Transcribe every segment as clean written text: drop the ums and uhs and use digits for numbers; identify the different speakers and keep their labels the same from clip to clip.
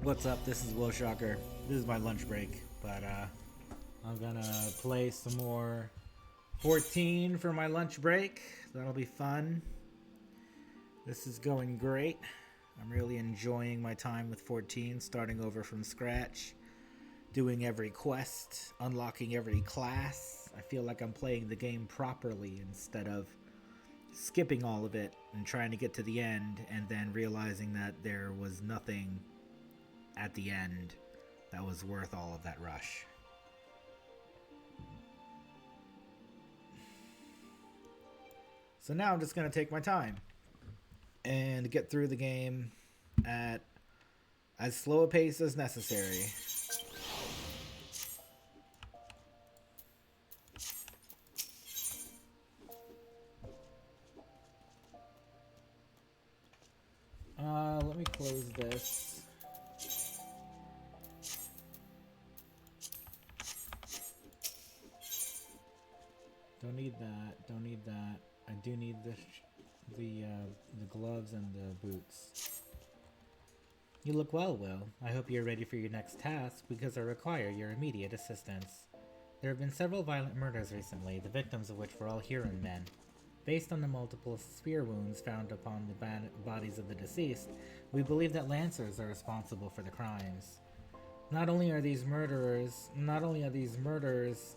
Speaker 1: What's up? This is WILSHOCKER. This is my lunch break, but I'm gonna play some more 14 for my lunch break. That'll be fun. This is going great. I'm really enjoying my time with 14, starting over from scratch, doing every quest, unlocking every class. I feel like I'm playing the game properly instead of skipping all of it and trying to get to the end and then realizing that there was nothing at the end that was worth all of that rush. So now I'm just going to take my time and get through the game at as slow a pace as necessary. Let me close this. Don't need that. Don't need that. I do need the gloves and the boots. You look well, Will. I hope you're ready for your next task because I require your immediate assistance. There have been several violent murders recently, the victims of which were all Huron men. Based on the multiple spear wounds found upon the bodies of the deceased, we believe that Lancers are responsible for the crimes. Not only are these murderers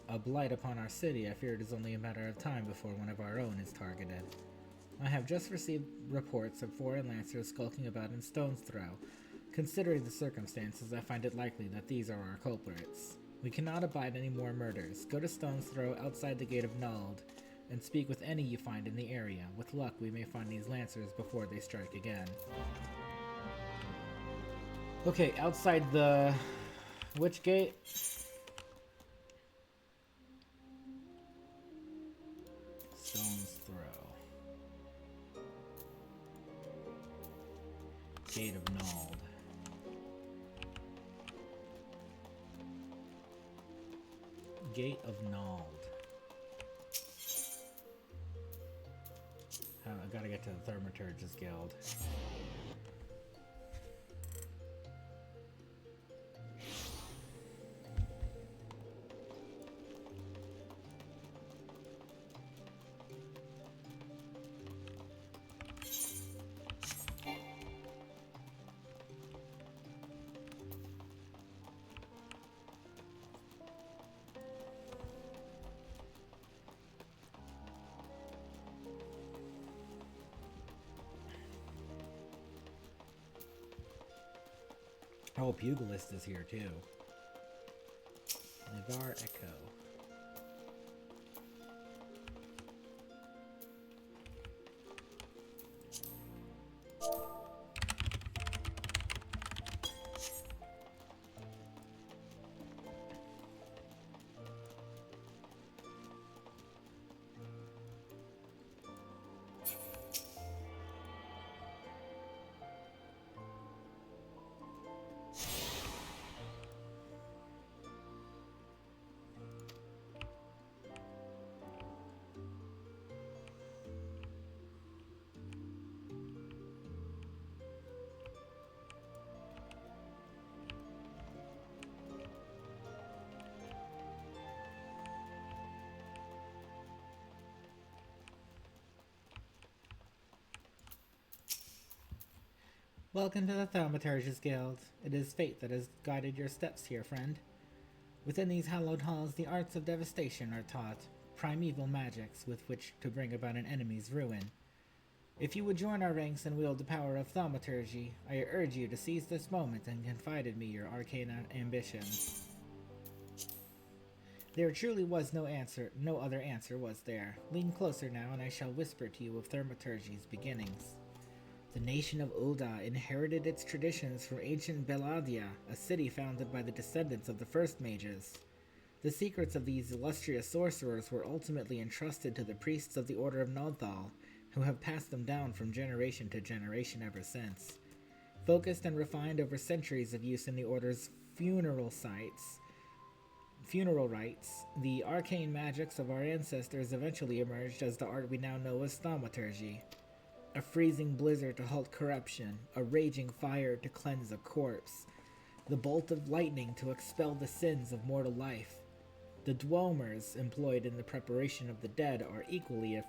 Speaker 1: a blight upon our city, I fear it is only a matter of time before one of our own is targeted. I have just received reports of foreign Lancers skulking about in Stone's Throw. Considering the circumstances, I find it likely that these are our culprits. We cannot abide any more murders. Go to Stone's Throw outside the Gate of Nald and speak with any you find in the area. With luck, we may find these Lancers before they strike again. Okay, outside the... which gate? Stone's Throw. Gate of Nald. Gate of Nald. I gotta get to the Thaumaturge's Guild. Oh, Pugilist is here too. Navar Echo. Welcome to the Thaumaturge's Guild. It is fate that has guided your steps here, friend. Within these hallowed halls, the arts of devastation are taught, primeval magics with which to bring about an enemy's ruin. If you would join our ranks and wield the power of thaumaturgy, I urge you to seize this moment and confide in me your arcane ambitions. There truly was no other answer, was there? Lean closer now, and I shall whisper to you of thaumaturgy's beginnings. The nation of Ul'dah inherited its traditions from ancient Beladia, a city founded by the descendants of the first mages. The secrets of these illustrious sorcerers were ultimately entrusted to the priests of the Order of Nodthal, who have passed them down from generation to generation ever since. Focused and refined over centuries of use in the Order's funeral rites, the arcane magics of our ancestors eventually emerged as the art we now know as thaumaturgy. A freezing blizzard to halt corruption, a raging fire to cleanse a corpse, the bolt of lightning to expel the sins of mortal life. The dwomers employed in the preparation of the dead are equally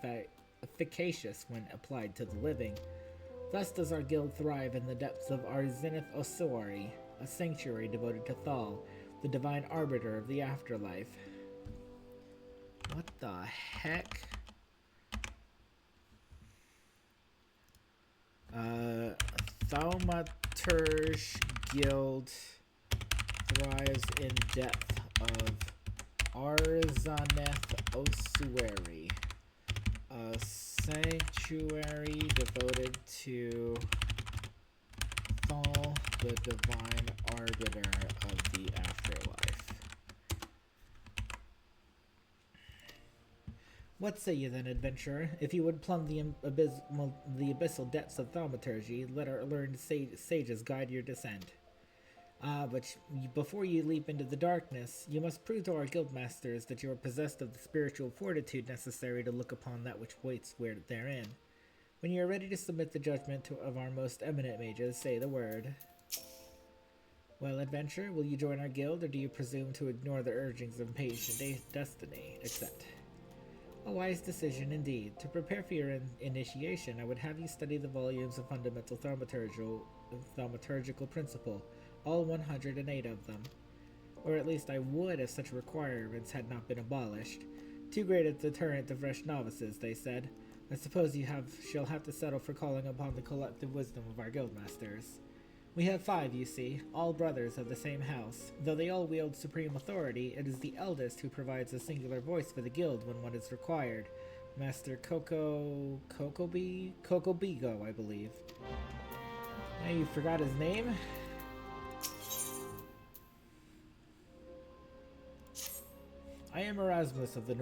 Speaker 1: efficacious when applied to the living. Thus does our guild thrive in the depths of our Zenith Ossuary, a sanctuary devoted to Thal, the divine arbiter of the afterlife. What the heck? Thaumaturge Guild thrives in depth of Arzaneth Ossuary, a sanctuary devoted to Thal, the divine arbiter of the afterlife. What say you then, adventurer? If you would plumb the abyssal depths of thaumaturgy, let our learned sages guide your descent. But before you leap into the darkness, you must prove to our guildmasters that you are possessed of the spiritual fortitude necessary to look upon that which waits therein. When you are ready to submit the judgment of our most eminent mages, say the word. Well, adventurer, will you join our guild, or do you presume to ignore the urgings of impatient destiny? Accept. A wise decision indeed. To prepare for your initiation, I would have you study the volumes of fundamental thaumaturgical principle, all 108 of them. Or at least I would if such requirements had not been abolished. Too great a deterrent to fresh novices, they said. I suppose shall have to settle for calling upon the collective wisdom of our guildmasters. We have 5, you see, all brothers of the same house. Though they all wield supreme authority, it is the eldest who provides a singular voice for the guild when one is required. Master Kokobigo, I believe. Now you forgot his name? I am Erasmus of the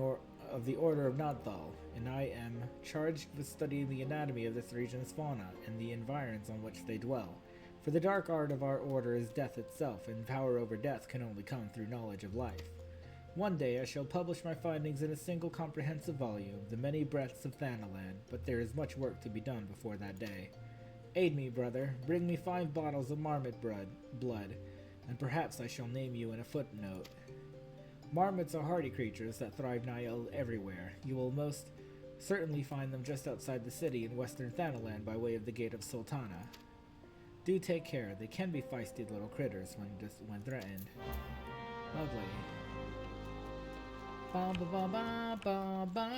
Speaker 1: Order of Nodthal, and I am charged with studying the anatomy of this region's fauna and the environs on which they dwell. For the dark art of our order is death itself, and power over death can only come through knowledge of life. One day I shall publish my findings in a single comprehensive volume, The Many Breaths of Thanalan, but there is much work to be done before that day. Aid me, brother. Bring me 5 bottles of marmot blood, and perhaps I shall name you in a footnote. Marmots are hardy creatures that thrive nigh everywhere. You will most certainly find them just outside the city in western Thanalan by way of the Gate of Sultana. Do take care. They can be feisty little critters when threatened. Lovely. Ba ba ba ba ba ba.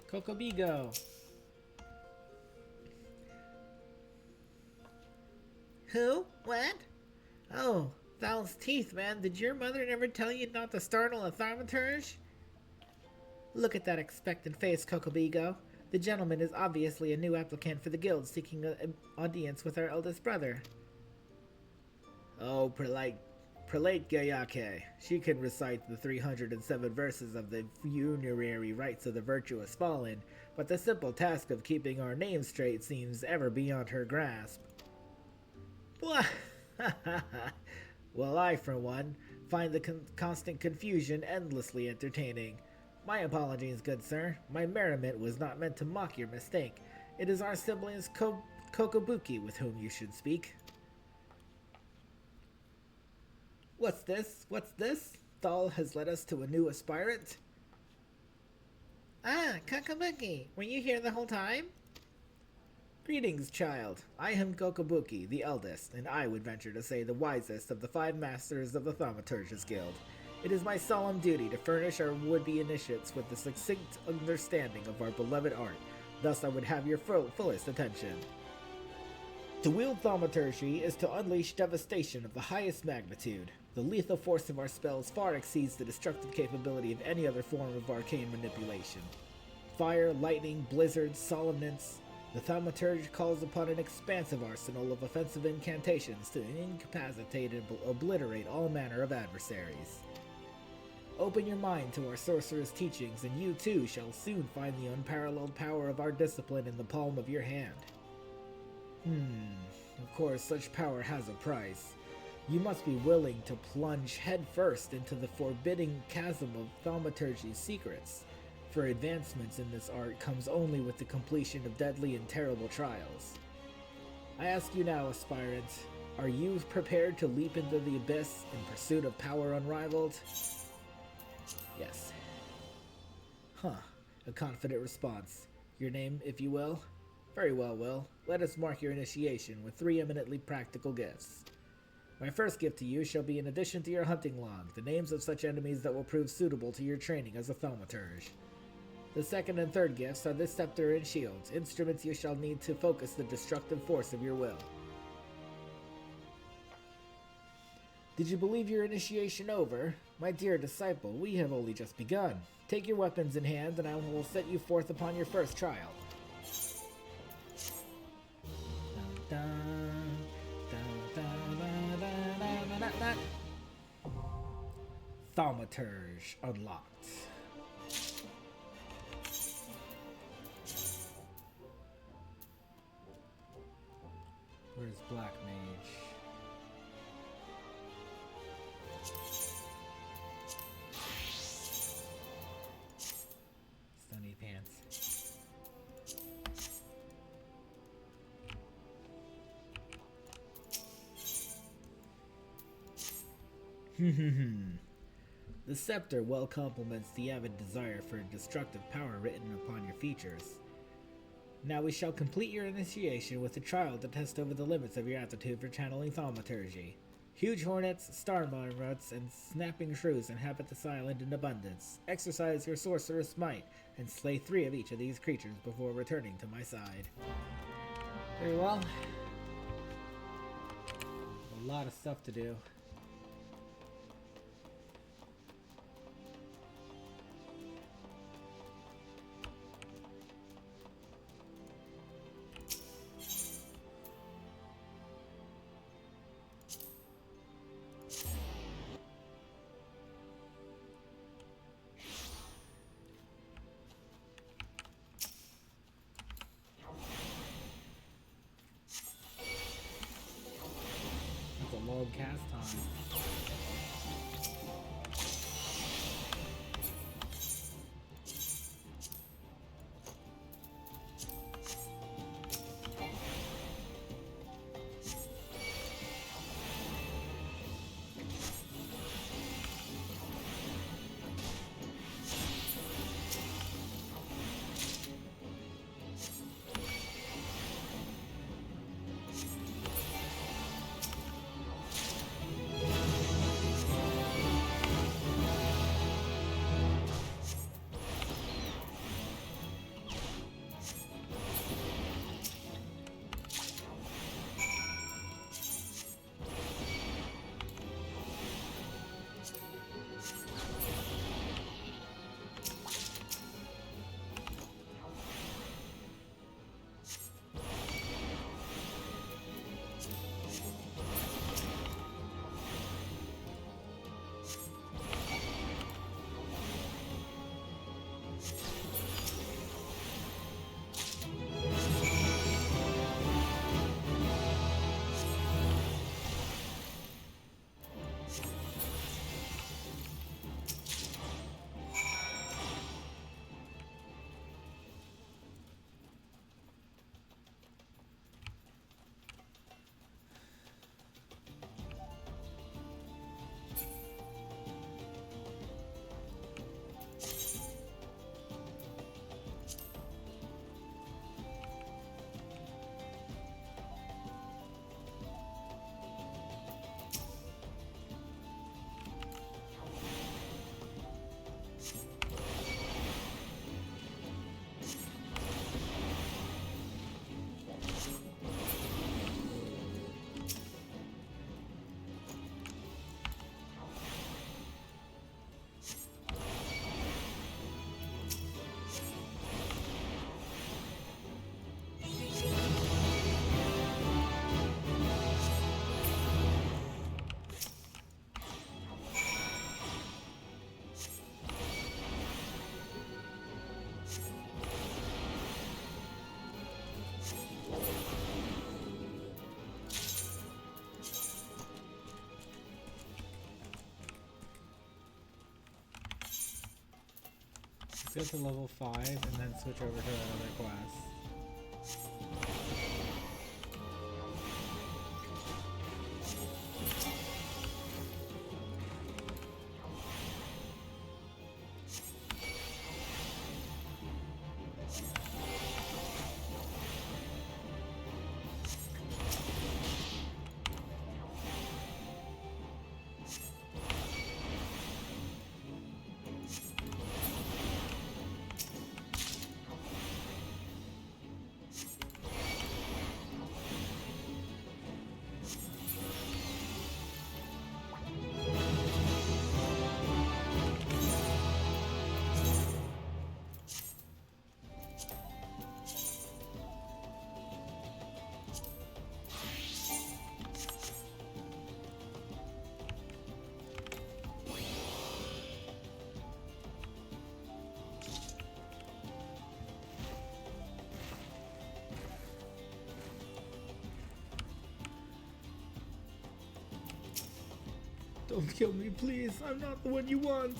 Speaker 1: Kokobigo. Who? What? Oh, Thal's teeth, man. Did your mother never tell you not to startle a thaumaturge? Look at that expectant face, Kokobigo. The gentleman is obviously a new applicant for the guild seeking an audience with our eldest brother. Oh, Prelate Gayake. She can recite the 307 verses of the funerary rites of the virtuous fallen, but the simple task of keeping our names straight seems ever beyond her grasp. Well, I, for one, find the constant confusion endlessly entertaining. My apologies, good sir. My merriment was not meant to mock your mistake. It is our siblings Kokobuki with whom you should speak. What's this? What's this? Thal has led us to a new aspirant? Ah, Kokobuki. Were you here the whole time? Greetings, child. I am Kokobuki, the eldest, and I would venture to say the wisest of the 5 masters of the Thaumaturges Guild. It is my solemn duty to furnish our would-be initiates with the succinct understanding of our beloved art. Thus I would have your fullest attention. To wield thaumaturgy is to unleash devastation of the highest magnitude. The lethal force of our spells far exceeds the destructive capability of any other form of arcane manipulation. Fire, lightning, blizzards, solemnance. The thaumaturge calls upon an expansive arsenal of offensive incantations to incapacitate and obliterate all manner of adversaries. Open your mind to our sorcerer's teachings, and you too shall soon find the unparalleled power of our discipline in the palm of your hand. Of course, such power has a price. You must be willing to plunge headfirst into the forbidding chasm of thaumaturgy's secrets, for advancements in this art comes only with the completion of deadly and terrible trials. I ask you now, aspirant, are you prepared to leap into the abyss in pursuit of power unrivaled? Yes. Huh. A confident response. Your name, if you will? Very well, Will. Let us mark your initiation with 3 eminently practical gifts. My first gift to you shall be in addition to your hunting log, the names of such enemies that will prove suitable to your training as a thaumaturge. The second and third gifts are the scepter and shields, instruments you shall need to focus the destructive force of your will. Did you believe your initiation over? My dear disciple, we have only just begun. Take your weapons in hand, and I will set you forth upon your first trial. Thaumaturge unlocked. Where's Black Mage? Stony Pants. The scepter well complements the avid desire for destructive power written upon your features. Now we shall complete your initiation with a trial to test over the limits of your aptitude for channeling thaumaturgy. Huge hornets, star marmots, and snapping shrews inhabit this island in abundance. Exercise your sorcerous might and slay 3 of each of these creatures before returning to my side. Very well. A lot of stuff to do. Long cast time. Go to level 5 and then switch over to that other class. Don't kill me, please. I'm not the one you want.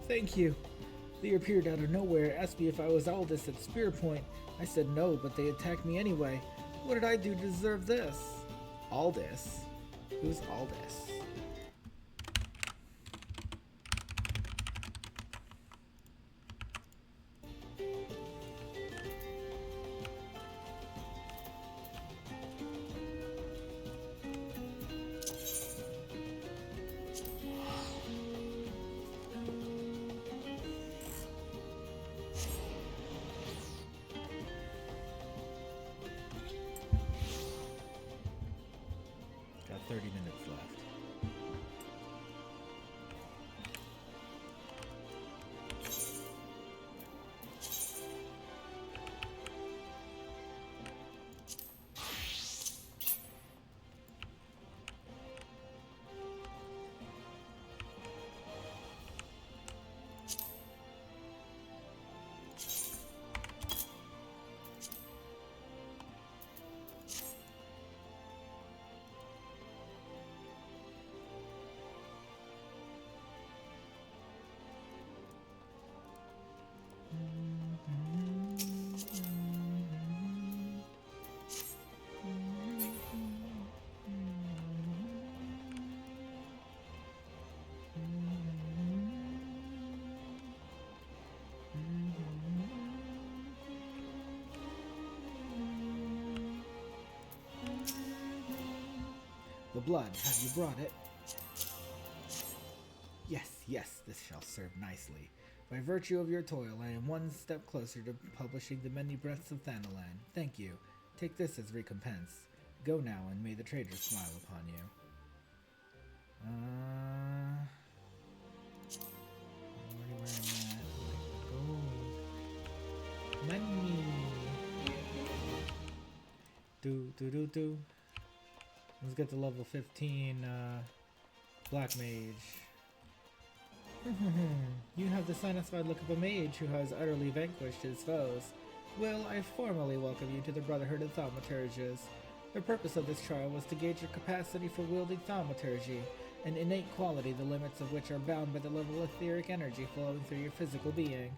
Speaker 1: Thank you. They appeared out of nowhere, asked me if I was Aldous at Spear Point. I said no, but they attacked me anyway. What did I do to deserve this? Aldous? Who's Aldous? Got 30 minutes left. The blood, have you brought it? Yes, this shall serve nicely. By virtue of your toil, I am one step closer to publishing the many breaths of Thanalan. Thank you. Take this as recompense. Go now, and may the traders smile upon you. Where am I at? Gold. Money. Do. Let's get to level 15, Black Mage. You have the satisfied look of a mage who has utterly vanquished his foes. Well, I formally welcome you to the Brotherhood of Thaumaturges. The purpose of this trial was to gauge your capacity for wielding thaumaturgy, an innate quality the limits of which are bound by the level of etheric energy flowing through your physical being.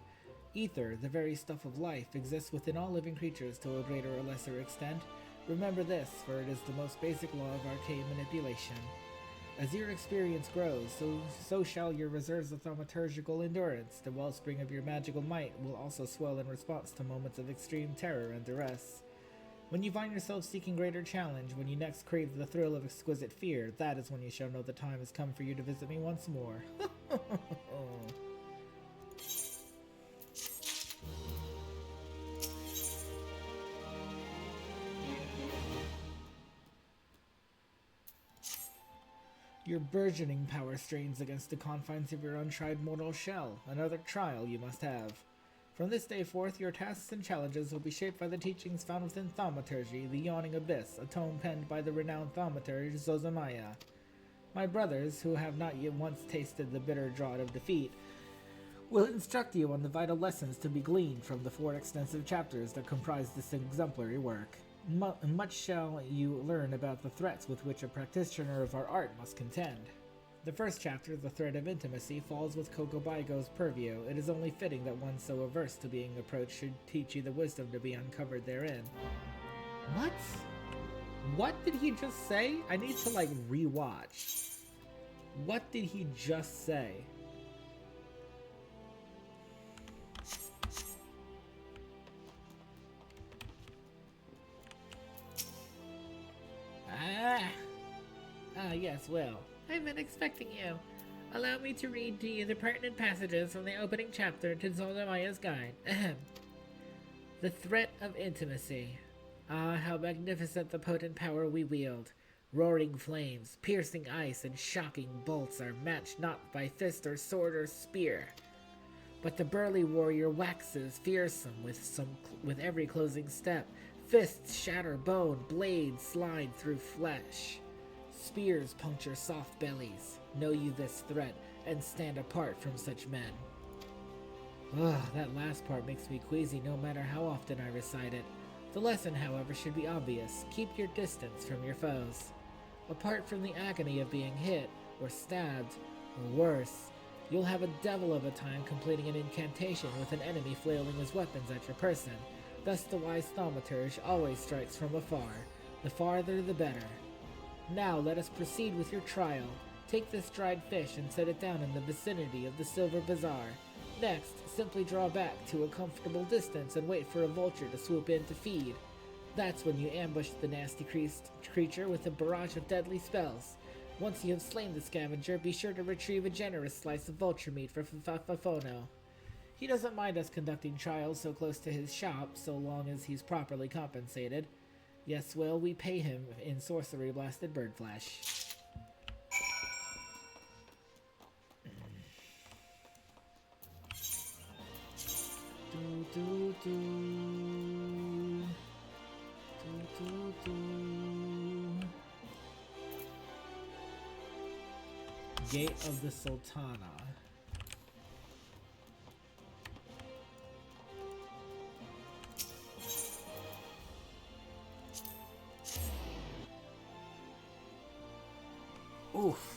Speaker 1: Ether, the very stuff of life, exists within all living creatures to a greater or lesser extent. Remember this, for it is the most basic law of arcane manipulation. As your experience grows, so shall your reserves of thaumaturgical endurance. The wellspring of your magical might will also swell in response to moments of extreme terror and duress. When you find yourself seeking greater challenge, when you next crave the thrill of exquisite fear, that is when you shall know the time has come for you to visit me once more. Your burgeoning power strains against the confines of your untried mortal shell. Another trial you must have. From this day forth, your tasks and challenges will be shaped by the teachings found within Thaumaturgy, the Yawning Abyss, a tome penned by the renowned thaumaturge Zozamaya. My brothers, who have not yet once tasted the bitter draught of defeat, will instruct you on the vital lessons to be gleaned from the 4 extensive chapters that comprise this exemplary work. Much shall you learn about the threats with which a practitioner of our art must contend. The first chapter, The Threat of Intimacy, falls with Kokobaigo's purview. It is only fitting that one so averse to being approached should teach you the wisdom to be uncovered therein. What? What did he just say? I need to, rewatch. What did he just say? Yes, well, I've been expecting you. Allow me to read to you the pertinent passages from the opening chapter to Zolamaya's Guide. Ahem. The Threat of Intimacy. Ah, how magnificent the potent power we wield. Roaring flames, piercing ice, and shocking bolts are matched not by fist or sword or spear. But the burly warrior waxes fearsome with every closing step. Fists shatter bone, blades slide through flesh. Spears puncture soft bellies. Know you this threat, and stand apart from such men. Ugh, that last part makes me queasy no matter how often I recite it. The lesson, however, should be obvious. Keep your distance from your foes. Apart from the agony of being hit, or stabbed, or worse, you'll have a devil of a time completing an incantation with an enemy flailing his weapons at your person. Thus the wise thaumaturge always strikes from afar. The farther the better. Now let us proceed with your trial. Take this dried fish and set it down in the vicinity of the Silver Bazaar. Next, simply draw back to a comfortable distance and wait for a vulture to swoop in to feed. That's when you ambush the nasty creature with a barrage of deadly spells. Once you have slain the scavenger, be sure to retrieve a generous slice of vulture meat for Fafono. He doesn't mind us conducting trials so close to his shop, so long as he's properly compensated. Yes, well, we pay him in sorcery-blasted bird flesh. Gate of the Sultana. Oof.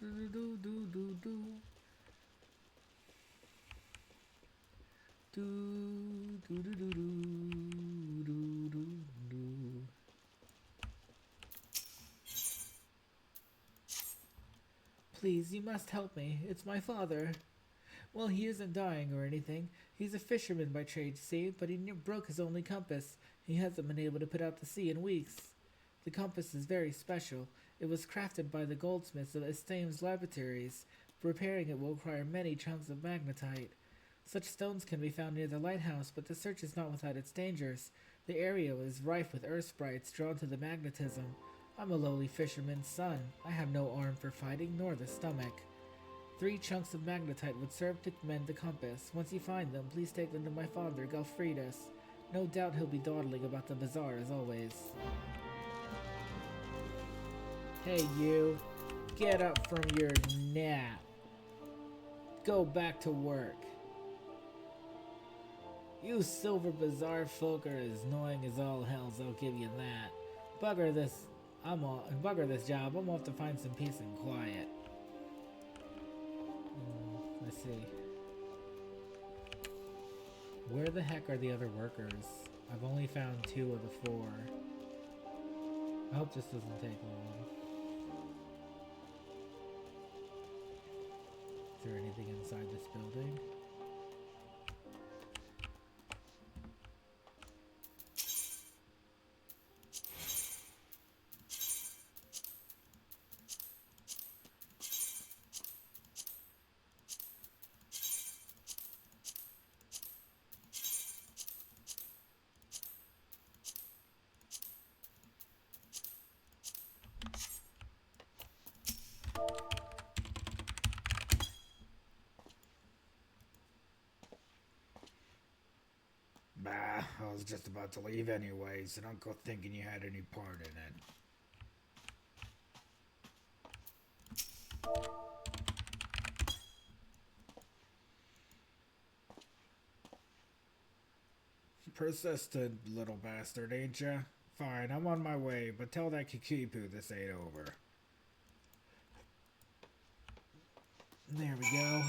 Speaker 1: Do do do do. Do do do do do do do do. Please, you must help me. It's my father. Well, he isn't dying or anything. He's a fisherman by trade, you see, but he broke his only compass. He hasn't been able to put out to sea in weeks. The compass is very special. It was crafted by the goldsmiths of Estame's laboratories. Repairing it will require many chunks of magnetite. Such stones can be found near the lighthouse, but the search is not without its dangers. The area is rife with earth sprites drawn to the magnetism. I'm a lowly fisherman's son. I have no arm for fighting, nor the stomach. 3 chunks of magnetite would serve to mend the compass. Once you find them, please take them to my father, Galfridus. No doubt he'll be dawdling about the bazaar as always. Hey you, get up from your nap. Go back to work. You Silver Bazaar folk are as annoying as all hells, I'll give you that. Bugger this job. I'm off to find some peace and quiet. Let's see. Where the heck are the other workers? I've only found 2 of the 4. I hope this doesn't take long. Is there anything inside this building? Bah, I was just about to leave anyways, and don't go thinking you had any part in it. Persistent little bastard, ain't ya? Fine, I'm on my way, but tell that Kikipu this ain't over. There we go.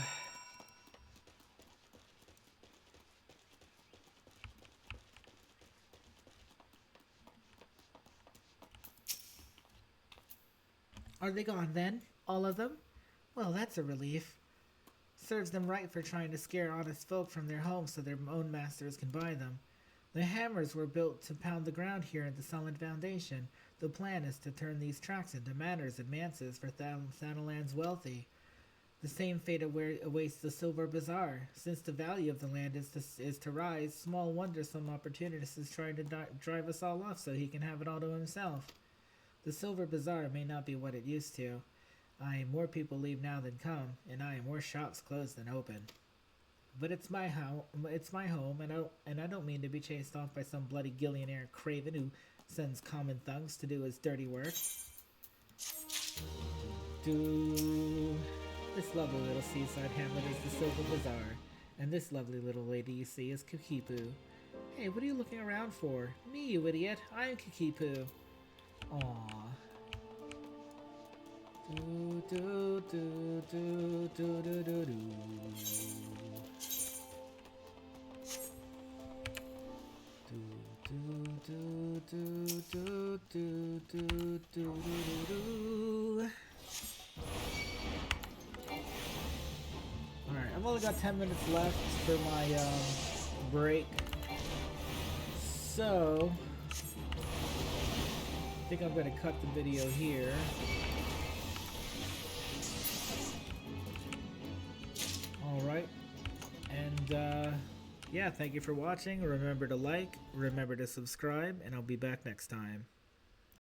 Speaker 1: Are they gone then? All of them? Well, that's a relief. Serves them right for trying to scare honest folk from their homes so their own masters can buy them. The hammers were built to pound the ground here at the solid foundation. The plan is to turn these tracts into manors and manses for Thanalan's wealthy. The same fate awaits the Silver Bazaar. Since the value of the land is to rise, small wonder some opportunist is trying to drive us all off so he can have it all to himself. The Silver Bazaar may not be what it used to. More people leave now than come, and more shops closed than open. But it's my home, and I don't mean to be chased off by some bloody gillionaire craven who sends common thugs to do his dirty work. This lovely little seaside hamlet is the Silver Bazaar, and this lovely little lady you see is Kikipu. Hey, what are you looking around for? Me, you idiot. I'm Kikipu. Aww. Do do do do do do do do. Do do do do do do do do. All right, I've only got 10 minutes left for my break, so I think I'm going to cut the video here. Alright, and yeah, thank you for watching. Remember to like, remember to subscribe, and I'll be back next time.